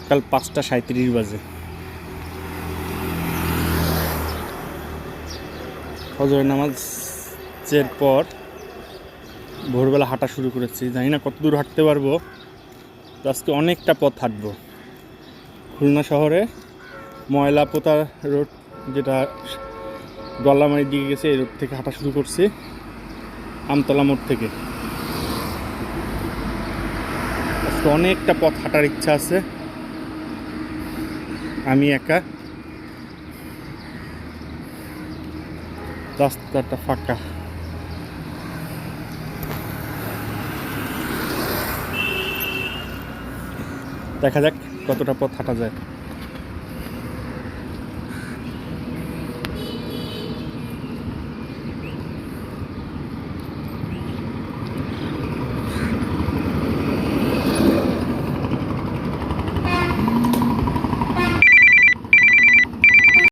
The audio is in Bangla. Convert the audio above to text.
সকাল 5:37 বাজে। ফজরের নামাজের পর ভোরবেলা হাঁটা শুরু করেছি। জানি না কত দূর হাঁটতে পারবো, তো আজকে অনেকটা পথ হাঁটবো। খুলনা শহরে ময়লাপোতা রোড, যেটা গল্লামারির দিকে গেছে, এই রোড থেকে হাঁটা শুরু করছি, আমতলা মোড় থেকে। আজকে অনেকটা পথ হাঁটার ইচ্ছা আছে। আমি একা, রাস্তাটা ফাঁকা। দেখা যাক কতটা পথ হাঁটা যায়।